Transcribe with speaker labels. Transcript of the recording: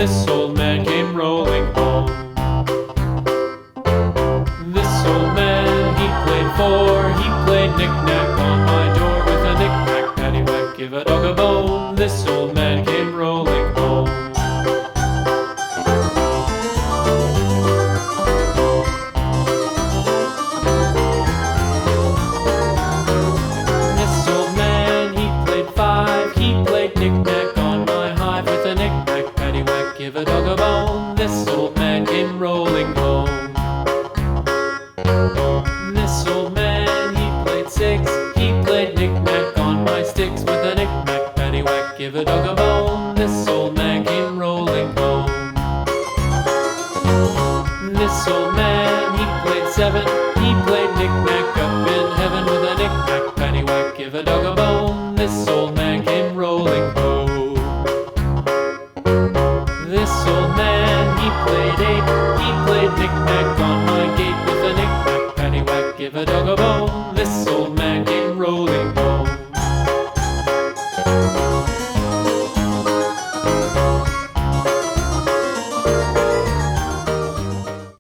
Speaker 1: this old man came rolling home. This old man, he played knick-knack on my door with a knick-knack, paddywhack, give a dog a bone. This old man came rolling home. This old man, he played five, he played knick-knack on my hive with a knick-knack, paddywhack, give a dog a bone. This old man came rolling home. This old man, he played six, he played knick-knack on my sticks with a knick-knack, paddywhack, give a dog a bone. This old man came rolling home. This old man, he played seven, he played knick-knack up in heaven with a knick-knack, paddywhack, give a dog a bone. This old man came rolling home. This old man, he played eight, he played knick-knack on my gate with a knick-knack, paddywhack, give a dog a